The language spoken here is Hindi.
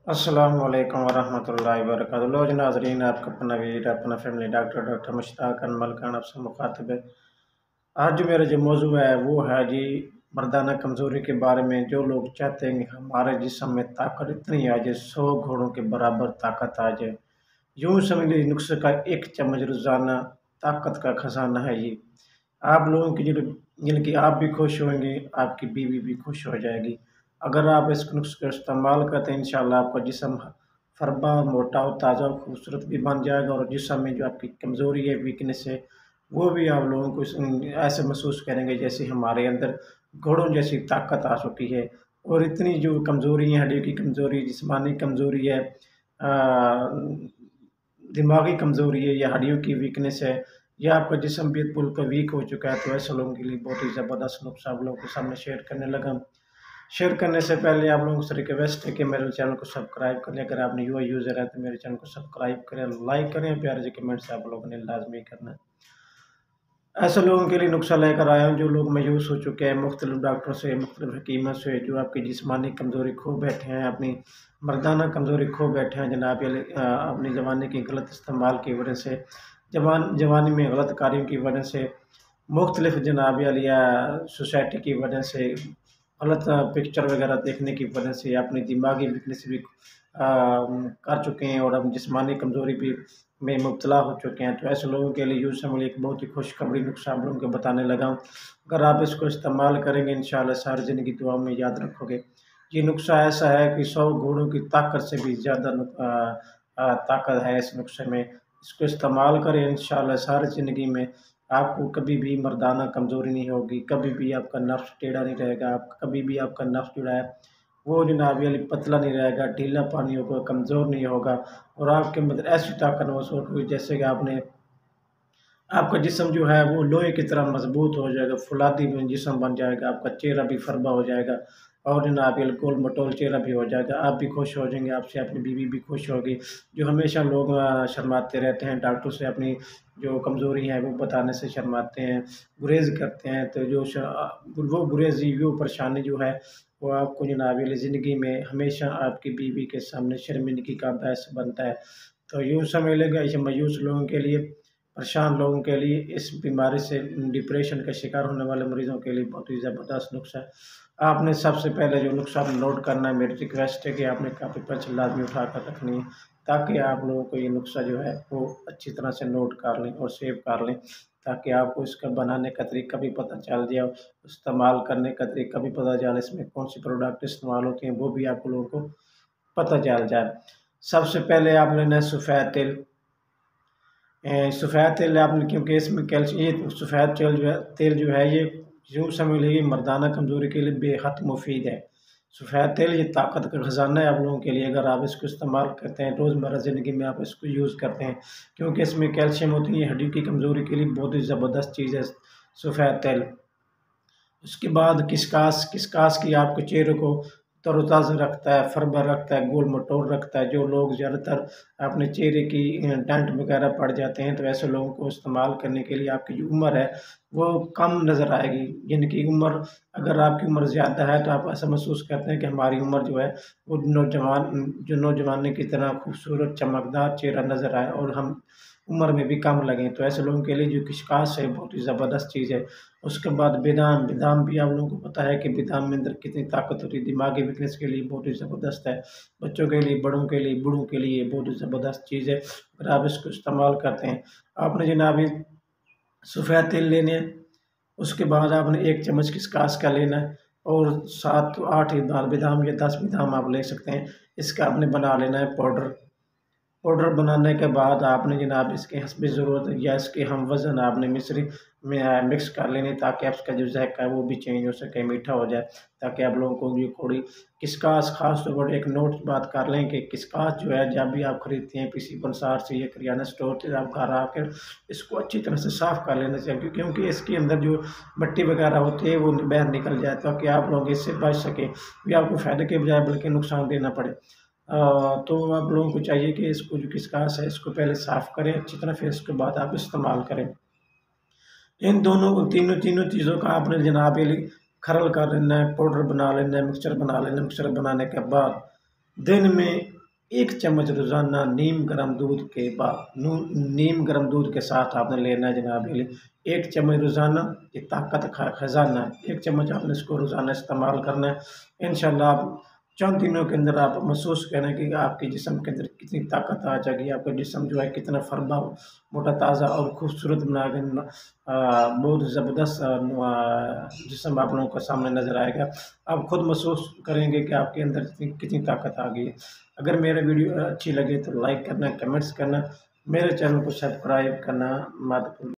अस्सलाम वालेकुम वरहमतुल्लाहि वबरकातुहू। लो जी नाज़रीन, आपका अपना वीर अपना फैमिली डॉक्टर मुश्ताक अनमल खान आपसे मुखातिब है। आज जो मेरा जो मौजू है वो है जी मर्दाना कमज़ोरी के बारे में। जो लोग चाहते हैं कि हमारे जिस्म में ताकत इतनी आ जाए, 100 घोड़ों के बराबर ताकत आ जाए, यूँ समझ लीजिए नुस्खे का एक चम्मच रोज़ाना ताकत का खजाना है ये। आप लोगों की जिनकी आप भी खुश होंगे, आपकी बीवी भी खुश हो जाएगी। अगर आप इस नुस्खे का इस्तेमाल करते हैं, इंशाल्लाह आपका जिस्म फरबा, मोटा और ताज़ा और खूबसूरत भी बन जाएगा, और जिस्म में जो आपकी कमज़ोरी है, वीकनेस है, वो भी आप लोगों को ऐसे महसूस करेंगे जैसे हमारे अंदर घोड़ों जैसी ताकत आ चुकी है। और इतनी जो कमज़ोरी है, हड्डियों की कमज़ोरी, जिस्मानी कमज़ोरी है, दिमागी कमज़ोरी है या हड्डियों की वीकनेस है, या आपका जिस्म बिल्कुल का वीक हो चुका है, तो ऐसे लोगों के लिए बहुत ही ज़बरदस्त नुस्खा आप लोगों के सामने शेयर करने लगा। शेयर करने से पहले आप लोगों से रिक्वेस्ट है कि मेरे चैनल को सब्सक्राइब कर लें। अगर आप न्यू यूज़र हैं तो मेरे चैनल को सब्सक्राइब करें, लाइक करें, प्यारे से कमेंट से आप लोगों ने लाजमी करना है। ऐसे लोगों के लिए नुस्खा लेकर आया हूँ जो लोग मायूस हो चुके हैं मुख्तलिफ डॉक्टरों से, मुख्तलिफ हकीमों से, जो आपकी जिस्मानी कमज़ोरी खो बैठे हैं, अपनी मर्दाना कमज़ोरी खो बैठे हैं जनाब, अपनी ज़बानी की गलत इस्तेमाल की वजह से, जवानी में गलत कार्यों की वजह से, मुख्तलिफ जनाब या सोसाइटी की वजह से, गलत पिक्चर वगैरह देखने की वजह से अपनी दिमागी वीकनेस भी कर चुके हैं, और अब जिस्मानी कमज़ोरी भी में मुब्तला हो चुके हैं। तो ऐसे लोगों के लिए यूँ समझ एक बहुत ही खुशखबरी नुस्खा आप लोगों को बताने लगा हूँ। अगर आप इसको इस्तेमाल करेंगे, इंशाल्लाह सारी ज़िंदगी दुआ में याद रखोगे। ये नुस्खा ऐसा है कि 100 घोड़ों की ताकत से भी ज़्यादा ताकत है इस नुस्खे में। इसको इस्तेमाल करें, इंशाल्लाह सारी ज़िंदगी में आपको कभी भी मर्दाना कमज़ोरी नहीं होगी, कभी भी आपका नफ़्स टेढ़ा नहीं रहेगा, आप कभी भी आपका नफ़्स जो है वो जनाब ये पतला नहीं रहेगा, ढीलापन नहीं होगा, कमज़ोर नहीं होगा, और आपके अंदर ऐसी ताकत महसूस होगी जैसे कि आपने आपका जिस्म जो है वो लोहे की तरह मज़बूत हो जाएगा, फौलादी जिस्म बन जाएगा, आपका चेहरा भी फ़रबा हो जाएगा, और जनाब ये गोल-मटोल चेहरा भी हो जाएगा। आप भी खुश हो जाएँगे, आपसे अपनी बीवी भी खुश होगी। जो हमेशा लोग शर्माते रहते हैं, डॉक्टर से अपनी जो कमज़ोरी है वो बताने से शर्माते हैं, गुरेज़ करते हैं, तो वो गुरेज़ी, वो परेशानी जो है वो आपको जनाब ये ज़िंदगी में हमेशा आपकी बीवी के सामने शर्मिंदगी का बायस बनता है। तो यूँ समझ लेंगे ऐसे मायूस लोगों के लिए, परेशान लोगों के लिए, इस बीमारी से डिप्रेशन का शिकार होने वाले मरीज़ों के लिए बहुत ही ज़बरदस्त नुस्खा है। आपने सबसे पहले जो नुस्खा आपने नोट करना है, मेरी रिक्वेस्ट है कि आपने कॉपी पेंसिल लाज़मी उठाकर रखनी है, ताकि आप लोगों को ये नुस्खा जो है वो अच्छी तरह से नोट कर लें और सेव कर लें, ताकि आपको इसका बनाने का तरीका भी पता चल जाए, इस्तेमाल करने का तरीका भी पता चले, इसमें कौन-सी प्रोडक्ट इस्तेमाल होती हैं वो भी आप लोगों को पता चल जाए। सबसे पहले आप लेना है सफ़ेद तिल। सफ़ेद तिल आपने, क्योंकि इसमें ये सफ़ेद तेल जो है ये यूँ समझ लीजिए मर्दाना कमज़ोरी के लिए बेहद मुफ़ीद है। सफ़ेद तेल ये ताकत का ख़ज़ाना है आप लोगों के लिए, अगर आप इसको इस्तेमाल करते हैं, रोज़मर्रा ज़िंदगी में आप इसको यूज़ करते हैं, क्योंकि इसमें कैल्शियम होती है, हड्डी की कमज़ोरी के लिए बहुत ही ज़बरदस्त चीज़ है सफ़ेद तेल। उसके बाद किसकास, किसकास की आपके चेहरे को तरोताज़ा रखता है, फरबा रखता है, गोल-मटोल रखता है। जो लोग ज़्यादातर अपने चेहरे की डेंट वगैरह पड़ जाते हैं, तो ऐसे लोगों को इस्तेमाल करने के लिए आपकी जो उम्र है, वो कम नज़र आएगी। जिनकी उम्र, अगर आपकी उम्र ज़्यादा है, तो आप ऐसा महसूस करते हैं कि हमारी उम्र जो है, वो नौजवानी की तरह खूबसूरत चमकदार चेहरा नज़र आए, और हम उम्र में भी कम लगें। तो ऐसे लोगों के लिए जो खिसकास है, बहुत ही ज़बरदस्त चीज़ है। उसके बाद बादाम, बादाम भी आप लोगों को पता है कि बादाम में अंदर कितनी ताकत होती है, दिमागी वीकनेस के लिए बहुत ही ज़बरदस्त है। बच्चों के लिए, बड़ों के लिए, बूढ़ों के लिए बहुत ही ज़बरदस्त चीज़ है, अगर आप इसको इस्तेमाल करते हैं। आपने जनाब ये सफ़ेद तिल लेने हैं, उसके बाद आपने 1 चम्मच खिसकास का लेना है, और 7-8 बादाम या 10 बादाम आप ले सकते हैं। इसका आपने बना लेना है पाउडर। पाउडर बनाने के बाद आपने जनाब इसके हस्बे ज़रूरत या इसके हम वज़न आपने मिश्री में मिक्स कर लेने, ताकि आपका जो ज़ायक़ा है वो भी चेंज हो सके, मीठा हो जाए, ताकि आप लोगों को ये थोड़ी किसकास, ख़ास तौर पर एक नोट बात कर लें कि किसकास जो है जब भी आप खरीदते हैं किसी पंसार से या किराना स्टोर से, आप घर आकर इसको अच्छी तरह से साफ़ कर लेना चाहिए, क्योंकि इसके अंदर जो मिट्टी वगैरह होती है वो बाहर निकल जाए, ताकि आप लोग इससे बच सकें, ये आपको फ़ायदे के बजाय बल्कि नुकसान देना पड़े। तो आप लोगों को चाहिए कि इसको जो खिसकास है इसको पहले साफ़ करें अच्छी तरह, फिर उसके बाद आप इस्तेमाल करें। इन दोनों तीनों तीनों चीज़ों का आपने जनाब ये खरल कर लेना है, पाउडर बना लेना है, मिक्सचर बना लेना है। मिक्सचर बनाने के बाद दिन में 1 चम्मच रोज़ाना नीम गर्म दूध के साथ आपने लेना है जनाब। 1 चम्मच रोज़ाना, ये ताकत का खजाना है। 1 चम्मच आपने इसको रोज़ाना इस्तेमाल करना है। इंशाल्लाह आप चंद दिनों के अंदर आप महसूस करें कि आपके जिस्म के अंदर कितनी ताकत आ जाएगी, आपका जिस्म जो है कितना फरबा, मोटा ताज़ा और खूबसूरत बना के बहुत ज़बरदस्त जिस्म आप लोगों के सामने नज़र आएगा। आप खुद महसूस करेंगे कि आपके अंदर कितनी ताकत आ गई है। अगर मेरा वीडियो अच्छी लगे तो लाइक करना, कमेंट्स करना, मेरे चैनल को सब्सक्राइब करना मत भूलिए।